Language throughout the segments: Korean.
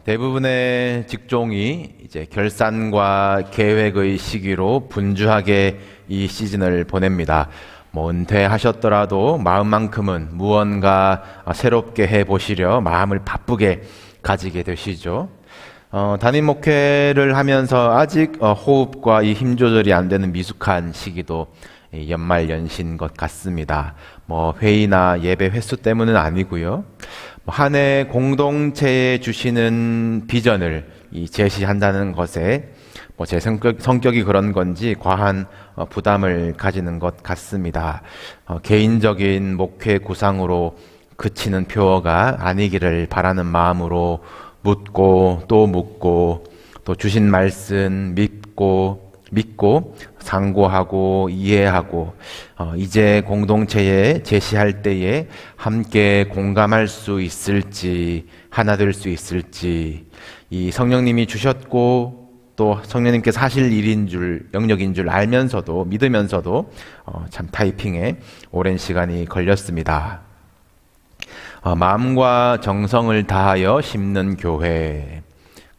대부분의 직종이 이제 결산과 계획의 시기로 분주하게 이 시즌을 보냅니다. 은퇴하셨더라도 마음만큼은 무언가 새롭게 해보시려 마음을 바쁘게 가지게 되시죠. 담임 목회를 하면서 아직 호흡과 이 힘 조절이 안 되는 미숙한 시기도 연말 연시인 것 같습니다. 회의나 예배 횟수 때문은 아니고요. 한 해 공동체에 주시는 비전을 제시한다는 것에 제 성격이 그런 건지 과한 부담을 가지는 것 같습니다. 개인적인 목회 구상으로 그치는 표어가 아니기를 바라는 마음으로 묻고 또 주신 말씀 믿고 상고하고 이해하고 이제 공동체에 제시할 때에 함께 공감할 수 있을지 하나 될 수 있을지 이 성령님이 주셨고 또 성령님께서 하실 일인 줄 영역인 줄 알면서도 믿으면서도 참 타이핑에 오랜 시간이 걸렸습니다. 마음과 정성을 다하여 심는 교회,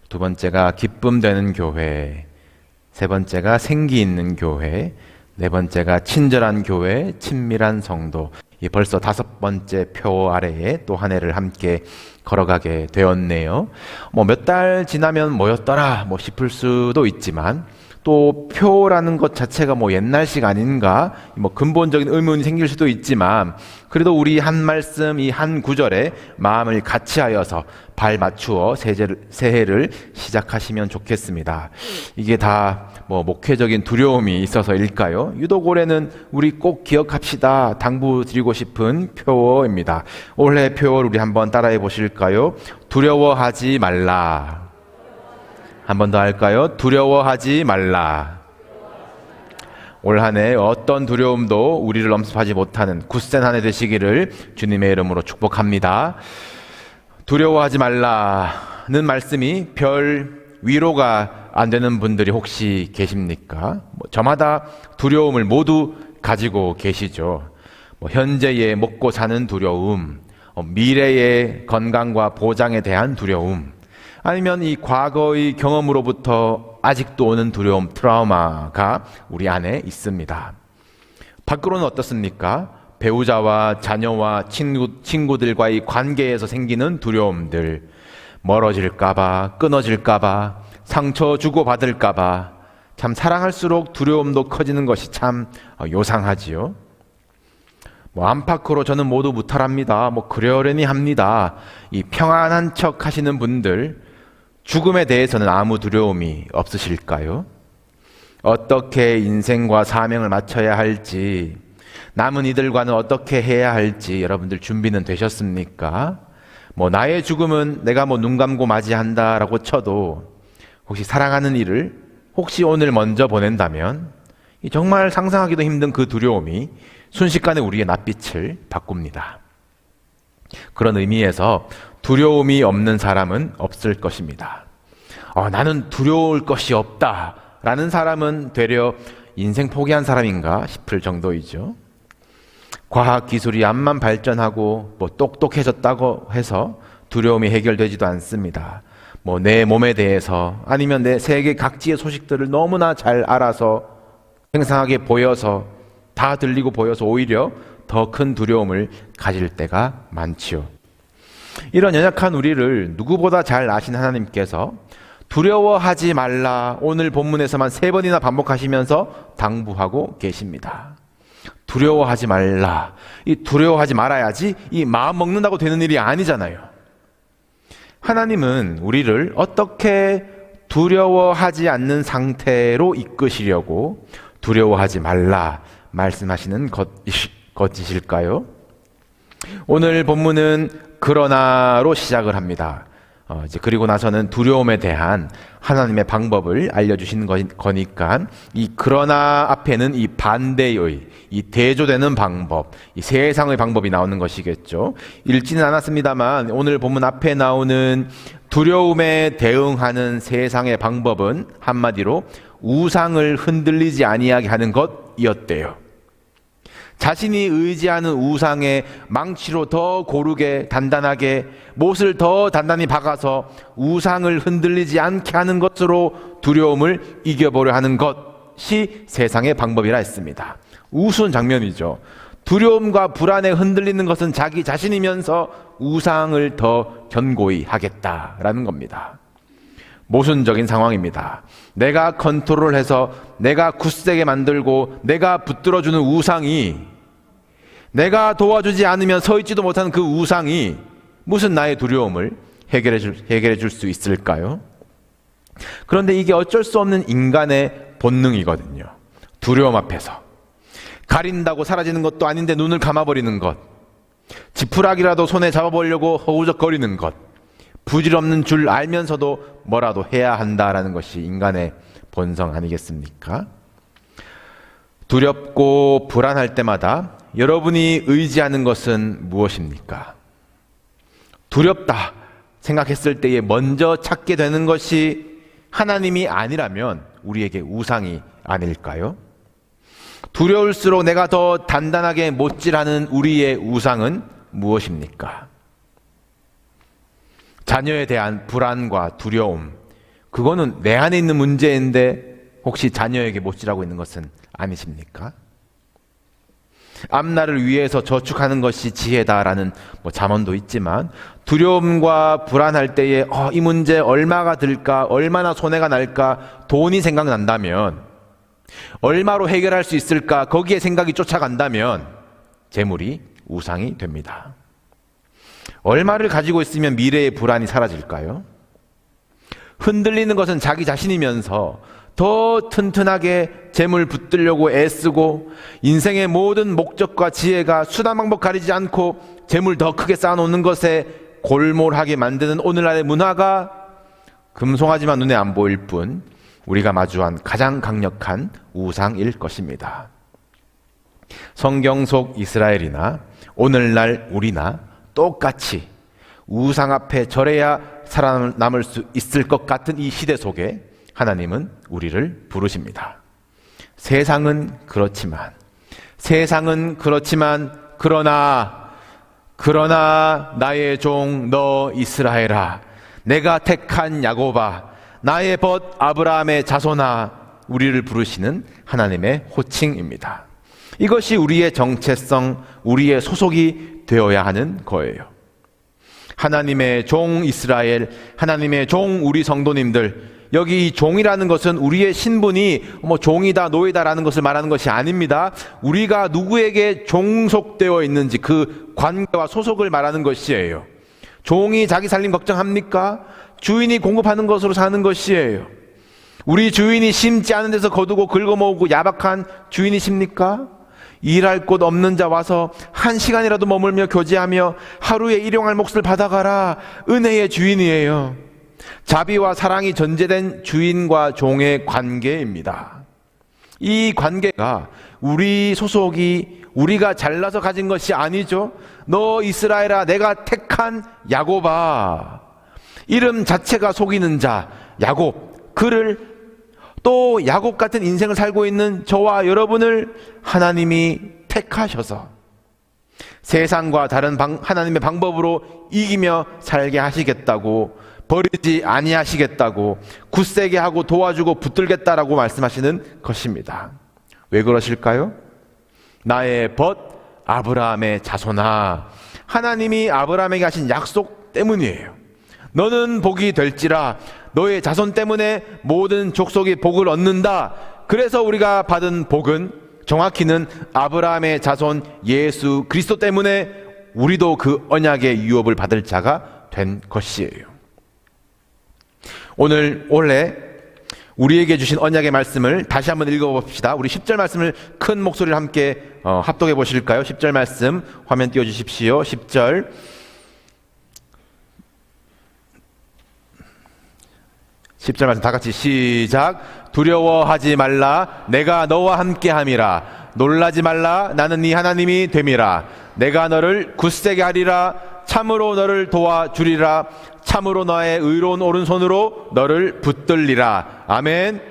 두 번째가 기쁨 되는 교회, 세 번째가 생기 있는 교회, 네 번째가 친절한 교회, 친밀한 성도. 벌써 5번째 표 아래에 또 한 해를 함께 걸어가게 되었네요. 몇 달 지나면 뭐였더라 싶을 수도 있지만 또 표라는 것 자체가 옛날식 아닌가 근본적인 의문이 생길 수도 있지만 그래도 우리 한 말씀 이 한 구절에 마음을 같이 하여서 발 맞추어 새해를 시작하시면 좋겠습니다. 이게 다 목회적인 두려움이 있어서일까요? 유독 올해는 우리 꼭 기억합시다 당부드리고 싶은 표어입니다. 올해 표어 우리 한번 따라해 보실까요? 두려워하지 말라. 한 번 더 할까요? 두려워하지 말라. 올 한 해 어떤 두려움도 우리를 엄습하지 못하는 굳센 한 해 되시기를 주님의 이름으로 축복합니다. 두려워하지 말라는 말씀이 별 위로가 안 되는 분들이 혹시 계십니까? 저마다 두려움을 모두 가지고 계시죠. 현재의 먹고 사는 두려움, 미래의 건강과 보장에 대한 두려움, 아니면 이 과거의 경험으로부터 아직도 오는 두려움, 트라우마가 우리 안에 있습니다. 밖으로는 어떻습니까? 배우자와 자녀와 친구들과의 관계에서 생기는 두려움들, 멀어질까봐, 끊어질까봐, 상처 주고받을까봐, 참 사랑할수록 두려움도 커지는 것이 참 요상하지요. 안팎으로 저는 모두 무탈합니다. 그러려니 합니다. 이 평안한 척 하시는 분들, 죽음에 대해서는 아무 두려움이 없으실까요? 어떻게 인생과 사명을 맞춰야 할지, 남은 이들과는 어떻게 해야 할지 여러분들 준비는 되셨습니까? 나의 죽음은 내가 눈 감고 맞이한다라고 쳐도 혹시 사랑하는 이를 혹시 오늘 먼저 보낸다면 정말 상상하기도 힘든 그 두려움이 순식간에 우리의 낯빛을 바꿉니다. 그런 의미에서 두려움이 없는 사람은 없을 것입니다. 나는 두려울 것이 없다라는 사람은 되려 인생 포기한 사람인가 싶을 정도이죠. 과학기술이 암만 발전하고 똑똑해졌다고 해서 두려움이 해결되지도 않습니다. 내 몸에 대해서 아니면 내 세계 각지의 소식들을 너무나 잘 알아서 생생하게 보여서 다 들리고 보여서 오히려 더 큰 두려움을 가질 때가 많지요. 이런 연약한 우리를 누구보다 잘 아신 하나님께서 두려워하지 말라 오늘 본문에서만 3번이나 반복하시면서 당부하고 계십니다. 두려워하지 말라. 이 두려워하지 말아야지 이 마음 먹는다고 되는 일이 아니잖아요. 하나님은 우리를 어떻게 두려워하지 않는 상태로 이끄시려고 두려워하지 말라 말씀하시는 것이실까요? 오늘 본문은 그러나로 시작을 합니다. 그리고 나서는 두려움에 대한 하나님의 방법을 알려주시는 거니까 이 그러나 앞에는 이 반대의 이 대조되는 방법, 이 세상의 방법이 나오는 것이겠죠. 읽지는 않았습니다만 오늘 본문 앞에 나오는 두려움에 대응하는 세상의 방법은 한마디로 우상을 흔들리지 아니하게 하는 것이었대요. 자신이 의지하는 우상의 망치로 더 고르게 단단하게 못을 더 단단히 박아서 우상을 흔들리지 않게 하는 것으로 두려움을 이겨보려 하는 것이 세상의 방법이라 했습니다. 우스운 장면이죠. 두려움과 불안에 흔들리는 것은 자기 자신이면서 우상을 더 견고히 하겠다라는 겁니다. 모순적인 상황입니다. 내가 컨트롤해서 내가 굳세게 만들고 내가 붙들어주는 우상이, 내가 도와주지 않으면 서 있지도 못하는 그 우상이 무슨 나의 두려움을 해결해 줄 수 있을까요? 그런데 이게 어쩔 수 없는 인간의 본능이거든요. 두려움 앞에서 가린다고 사라지는 것도 아닌데 눈을 감아버리는 것, 지푸라기라도 손에 잡아보려고 허우적거리는 것, 부질없는 줄 알면서도 뭐라도 해야 한다라는 것이 인간의 본성 아니겠습니까? 두렵고 불안할 때마다 여러분이 의지하는 것은 무엇입니까? 두렵다 생각했을 때에 먼저 찾게 되는 것이 하나님이 아니라면 우리에게 우상이 아닐까요? 두려울수록 내가 더 단단하게 못질하는 우리의 우상은 무엇입니까? 자녀에 대한 불안과 두려움, 그거는 내 안에 있는 문제인데 혹시 자녀에게 못질하고 있는 것은 아니십니까? 앞날을 위해서 저축하는 것이 지혜다라는 잠언도 있지만, 두려움과 불안할 때에 이 문제 얼마가 들까, 얼마나 손해가 날까 돈이 생각난다면, 얼마로 해결할 수 있을까 거기에 생각이 쫓아간다면 재물이 우상이 됩니다. 얼마를 가지고 있으면 미래의 불안이 사라질까요? 흔들리는 것은 자기 자신이면서 더 튼튼하게 재물 붙들려고 애쓰고 인생의 모든 목적과 지혜가 수단 방법 가리지 않고 재물 더 크게 쌓아놓는 것에 골몰하게 만드는 오늘날의 문화가 금송아지만 눈에 안 보일 뿐 우리가 마주한 가장 강력한 우상일 것입니다. 성경 속 이스라엘이나 오늘날 우리나 똑같이 우상 앞에 절해야 살아남을 수 있을 것 같은 이 시대 속에 하나님은 우리를 부르십니다. 세상은 그렇지만 그러나 나의 종 너 이스라엘아, 내가 택한 야곱아, 나의 벗 아브라함의 자손아, 우리를 부르시는 하나님의 호칭입니다. 이것이 우리의 정체성, 우리의 소속이 되어야 하는 거예요. 하나님의 종 이스라엘, 하나님의 종 우리 성도님들, 여기 이 종이라는 것은 우리의 신분이 종이다 노예다라는 것을 말하는 것이 아닙니다. 우리가 누구에게 종속되어 있는지 그 관계와 소속을 말하는 것이에요. 종이 자기 살림 걱정합니까? 주인이 공급하는 것으로 사는 것이에요. 우리 주인이 심지 않은 데서 거두고 긁어모으고 야박한 주인이십니까? 일할 곳 없는 자 와서 1시간이라도 머물며 교제하며 하루에 일용할 몫을 받아가라. 은혜의 주인이에요. 자비와 사랑이 전제된 주인과 종의 관계입니다. 이 관계가 우리 소속이 우리가 잘나서 가진 것이 아니죠. 너 이스라엘아, 내가 택한 야곱아. 이름 자체가 속이는 자 야곱, 그를 또 야곱 같은 인생을 살고 있는 저와 여러분을 하나님이 택하셔서 세상과 다른 하나님의 방법으로 이기며 살게 하시겠다고, 버리지 아니하시겠다고, 굳세게 하고 도와주고 붙들겠다라고 말씀하시는 것입니다. 왜 그러실까요? 나의 벗 아브라함의 자손아, 하나님이 아브라함에게 하신 약속 때문이에요. 너는 복이 될지라, 너의 자손 때문에 모든 족속이 복을 얻는다. 그래서 우리가 받은 복은 정확히는 아브라함의 자손 예수 그리스도 때문에 우리도 그 언약의 유업을 받을 자가 된 것이에요. 올해 우리에게 주신 언약의 말씀을 다시 한번 읽어봅시다. 우리 10절 말씀을 큰 목소리를 함께 합독해 보실까요? 10절 말씀 화면 띄워주십시오. 10절 말씀 다 같이 시작. 두려워하지 말라, 내가 너와 함께함이라. 놀라지 말라, 나는 네 하나님이 됨이라. 내가 너를 굳세게 하리라. 참으로 너를 도와주리라. 참으로 너의 의로운 오른손으로 너를 붙들리라. 아멘.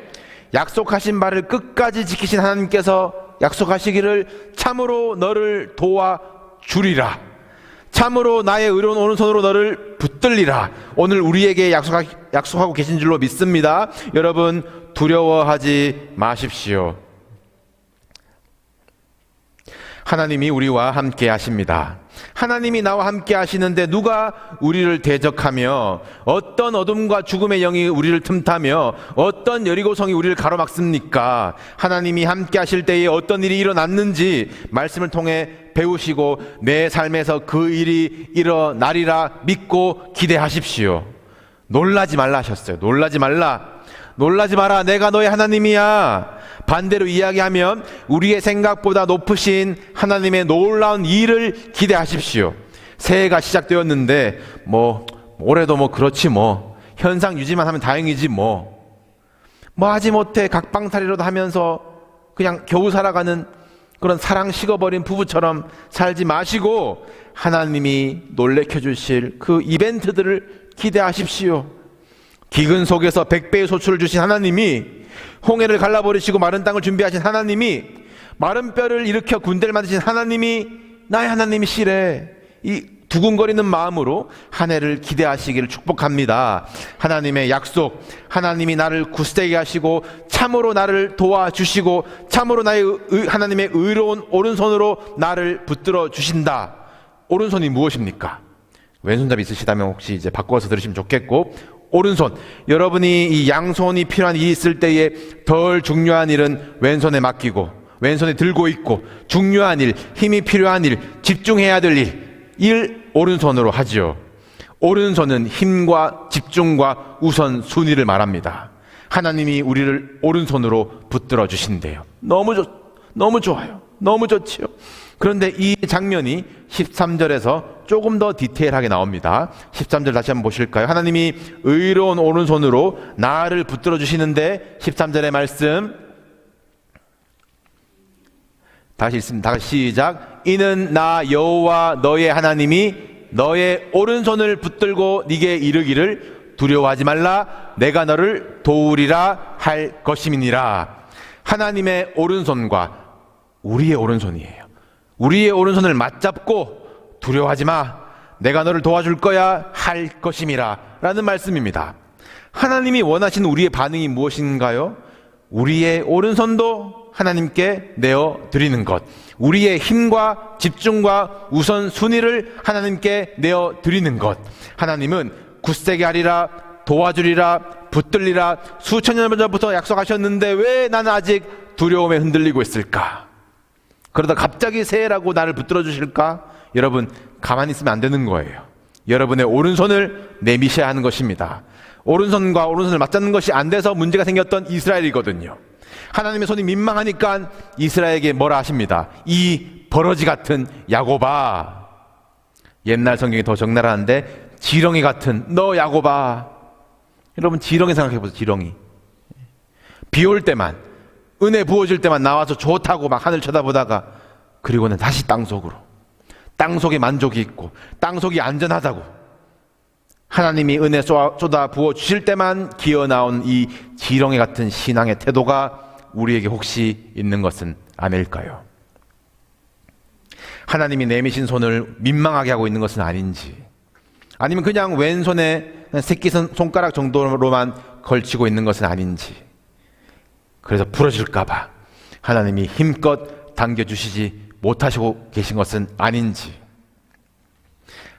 약속하신 바를 끝까지 지키신 하나님께서 약속하시기를 참으로 너를 도와주리라. 참으로 나의 의로운 오른손으로 너를 붙들리라. 오늘 우리에게 약속하고 계신 줄로 믿습니다. 여러분, 두려워하지 마십시오. 하나님이 우리와 함께 하십니다. 하나님이 나와 함께 하시는데 누가 우리를 대적하며 어떤 어둠과 죽음의 영이 우리를 틈타며 어떤 여리고성이 우리를 가로막습니까? 하나님이 함께 하실 때에 어떤 일이 일어났는지 말씀을 통해 배우시고 내 삶에서 그 일이 일어나리라 믿고 기대하십시오. 놀라지 말라 하셨어요. 놀라지 말라. 놀라지 마라. 내가 너의 하나님이야. 반대로 이야기하면 우리의 생각보다 높으신 하나님의 놀라운 일을 기대하십시오. 새해가 시작되었는데 올해도 그렇지 현상 유지만 하면 다행이지 하지 못해 각방살이라도 하면서 그냥 겨우 살아가는 그런 사랑 식어버린 부부처럼 살지 마시고 하나님이 놀래켜 주실 그 이벤트들을 기대하십시오. 기근 속에서 100배의 소출을 주신 하나님이, 홍해를 갈라버리시고 마른 땅을 준비하신 하나님이, 마른 뼈를 일으켜 군대를 만드신 하나님이 나의 하나님이시래. 이 두근거리는 마음으로 한 해를 기대하시기를 축복합니다. 하나님의 약속, 하나님이 나를 굳세게 하시고 참으로 나를 도와주시고 참으로 하나님의 의로운 오른손으로 나를 붙들어 주신다. 오른손이 무엇입니까? 왼손잡이 있으시다면 혹시 이제 바꿔서 들으시면 좋겠고, 오른손, 여러분이 이 양손이 필요한 일이 있을 때에 덜 중요한 일은 왼손에 맡기고 왼손에 들고 있고, 중요한 일, 힘이 필요한 일, 집중해야 될 일 오른손으로 하지요. 오른손은 힘과 집중과 우선순위를 말합니다. 하나님이 우리를 오른손으로 붙들어 주신대요. 너무 좋아요. 너무 좋지요. 그런데 이 장면이 13절에서 조금 더 디테일하게 나옵니다. 13절 다시 한번 보실까요? 하나님이 의로운 오른손으로 나를 붙들어 주시는데 13절의 말씀 다시 읽습니다. 다시 시작. 이는 나 여호와 너의 하나님이 너의 오른손을 붙들고 네게 이르기를 두려워하지 말라. 내가 너를 도우리라 할 것임이니라. 하나님의 오른손과 우리의 오른손이에요. 우리의 오른손을 맞잡고 두려워하지 마. 내가 너를 도와줄 거야 할 것임이라 라는 말씀입니다. 하나님이 원하시는 우리의 반응이 무엇인가요? 우리의 오른손도 하나님께 내어드리는 것, 우리의 힘과 집중과 우선순위를 하나님께 내어드리는 것. 하나님은 굳세게 하리라, 도와주리라, 붙들리라 수천 년 전부터 약속하셨는데 왜 나는 아직 두려움에 흔들리고 있을까? 그러다 갑자기 새해라고 나를 붙들어 주실까? 여러분, 가만히 있으면 안 되는 거예요. 여러분의 오른손을 내미셔야 하는 것입니다. 오른손과 오른손을 맞잡는 것이 안 돼서 문제가 생겼던 이스라엘이거든요. 하나님의 손이 민망하니까 이스라엘에게 뭐라 하십니다. 이 버러지 같은 야곱아. 옛날 성경이 더 적나라한데 지렁이 같은 너 야곱아. 여러분, 지렁이 생각해보세요. 지렁이. 비 올 때만, 은혜 부어질 때만 나와서 좋다고 막 하늘 쳐다보다가 그리고는 다시 땅속으로. 땅속에 만족이 있고 땅속이 안전하다고 하나님이 은혜 쏟아 부어 주실 때만 기어나온 이 지렁이 같은 신앙의 태도가 우리에게 혹시 있는 것은 아닐까요? 하나님이 내미신 손을 민망하게 하고 있는 것은 아닌지, 아니면 그냥 왼손에 새끼 손가락 정도로만 걸치고 있는 것은 아닌지, 그래서 부러질까봐 하나님이 힘껏 당겨주시지 못하시고 계신 것은 아닌지,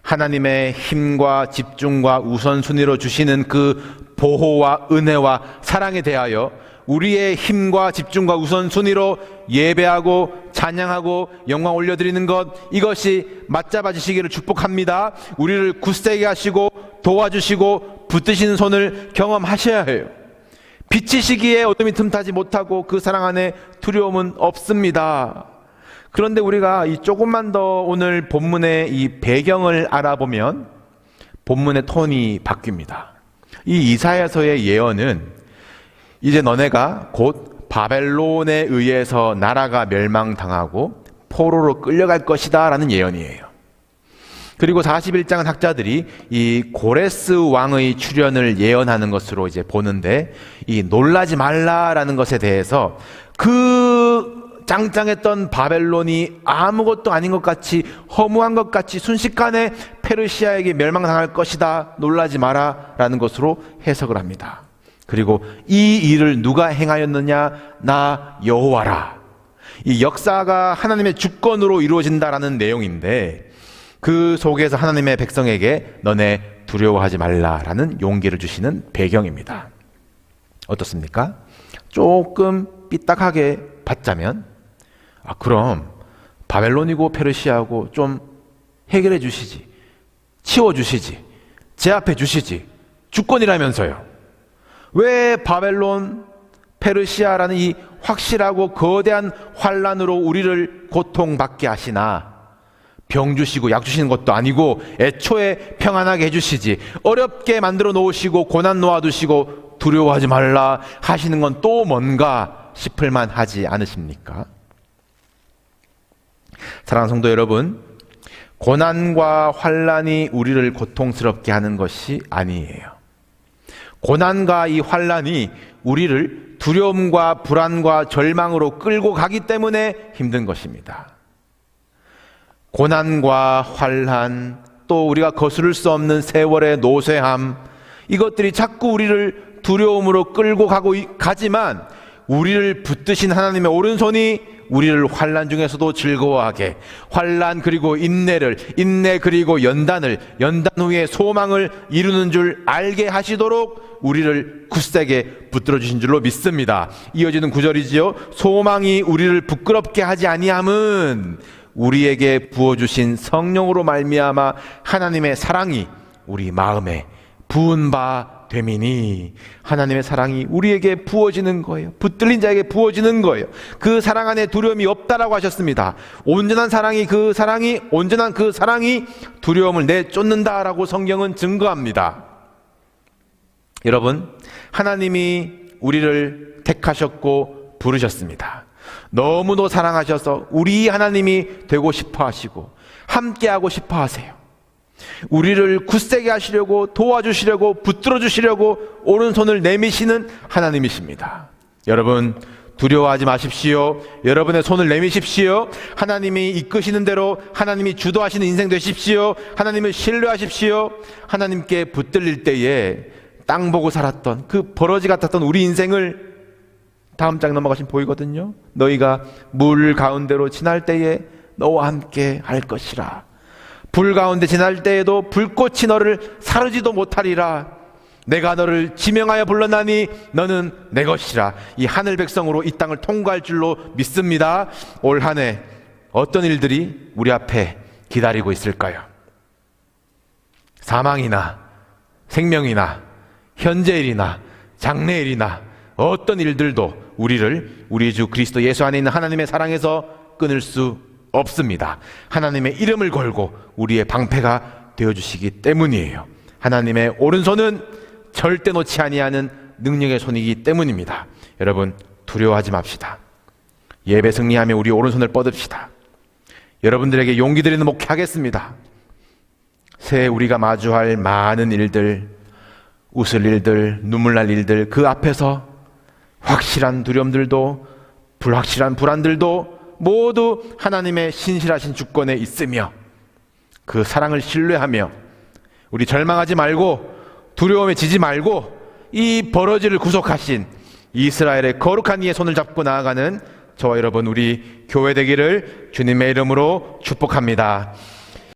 하나님의 힘과 집중과 우선순위로 주시는 그 보호와 은혜와 사랑에 대하여 우리의 힘과 집중과 우선순위로 예배하고 찬양하고 영광 올려드리는 것, 이것이 맞잡아지시기를 축복합니다. 우리를 굳세게 하시고 도와주시고 붙드시는 손을 경험하셔야 해요. 빛이시기에 어둠이 틈타지 못하고 그 사랑 안에 두려움은 없습니다. 그런데 우리가 이 조금만 더 오늘 본문의 이 배경을 알아보면 본문의 톤이 바뀝니다. 이 이사야서의 예언은 이제 너네가 곧 바벨론에 의해서 나라가 멸망당하고 포로로 끌려갈 것이다 라는 예언이에요. 그리고 41장은 학자들이 이 고레스 왕의 출현을 예언하는 것으로 이제 보는데, 이 놀라지 말라라는 것에 대해서 그 짱짱했던 바벨론이 아무것도 아닌 것 같이, 허무한 것 같이 순식간에 페르시아에게 멸망당할 것이다, 놀라지 마라 라는 것으로 해석을 합니다. 그리고 이 일을 누가 행하였느냐? 나 여호와라. 이 역사가 하나님의 주권으로 이루어진다라는 내용인데, 그 속에서 하나님의 백성에게 너네 두려워하지 말라라는 용기를 주시는 배경입니다. 어떻습니까? 조금 삐딱하게 받자면, 그럼 바벨론이고 페르시아고 좀 해결해 주시지, 치워 주시지, 제압해 주시지, 주권이라면서요. 왜 바벨론, 페르시아라는 이 확실하고 거대한 환란으로 우리를 고통받게 하시나? 병 주시고 약 주시는 것도 아니고 애초에 평안하게 해주시지, 어렵게 만들어 놓으시고 고난 놓아두시고 두려워하지 말라 하시는 건 또 뭔가 싶을 만하지 않으십니까? 사랑하는 성도 여러분, 고난과 환란이 우리를 고통스럽게 하는 것이 아니에요. 고난과 이 환란이 우리를 두려움과 불안과 절망으로 끌고 가기 때문에 힘든 것입니다. 고난과 환란, 또 우리가 거스를 수 없는 세월의 노쇠함, 이것들이 자꾸 우리를 두려움으로 끌고 가지만 우리를 붙드신 하나님의 오른손이 우리를 환란 중에서도 즐거워하게, 환란 그리고 인내를, 인내 그리고 연단 후에 소망을 이루는 줄 알게 하시도록 우리를 굳세게 붙들어 주신 줄로 믿습니다. 이어지는 구절이지요. 소망이 우리를 부끄럽게 하지 아니함은 우리에게 부어주신 성령으로 말미암아 하나님의 사랑이 우리 마음에 부은 바 됨이니, 하나님의 사랑이 우리에게 부어지는 거예요. 붙들린 자에게 부어지는 거예요. 그 사랑 안에 두려움이 없다라고 하셨습니다. 온전한 그 사랑이 두려움을 내쫓는다라고 성경은 증거합니다. 여러분, 하나님이 우리를 택하셨고 부르셨습니다. 너무도 사랑하셔서 우리 하나님이 되고 싶어 하시고 함께하고 싶어 하세요. 우리를 굳세게 하시려고, 도와주시려고, 붙들어 주시려고 오른손을 내미시는 하나님이십니다. 여러분, 두려워하지 마십시오. 여러분의 손을 내미십시오. 하나님이 이끄시는 대로 하나님이 주도하시는 인생 되십시오. 하나님을 신뢰하십시오. 하나님께 붙들릴 때에 땅 보고 살았던 그 버러지 같았던 우리 인생을, 다음 장 넘어가시면 보이거든요. 너희가 물 가운데로 지날 때에 너와 함께 할 것이라. 불 가운데 지날 때에도 불꽃이 너를 사르지도 못하리라. 내가 너를 지명하여 불렀나니 너는 내 것이라. 이 하늘 백성으로 이 땅을 통과할 줄로 믿습니다. 올 한 해 어떤 일들이 우리 앞에 기다리고 있을까요? 사망이나 생명이나 현재일이나 장래일이나 어떤 일들도 우리를 우리 주 그리스도 예수 안에 있는 하나님의 사랑에서 끊을 수 없습니다. 하나님의 이름을 걸고 우리의 방패가 되어주시기 때문이에요. 하나님의 오른손은 절대 놓지 아니하는 능력의 손이기 때문입니다. 여러분, 두려워하지 맙시다. 예배 승리하며 우리 오른손을 뻗읍시다. 여러분들에게 용기 드리는 목회하겠습니다. 새해 우리가 마주할 많은 일들, 웃을 일들, 눈물 날 일들, 그 앞에서 확실한 두려움들도 불확실한 불안들도 모두 하나님의 신실하신 주권에 있으며 그 사랑을 신뢰하며 우리 절망하지 말고 두려움에 지지 말고 이 버러지를 구속하신 이스라엘의 거룩한 이의 손을 잡고 나아가는 저와 여러분, 우리 교회 되기를 주님의 이름으로 축복합니다.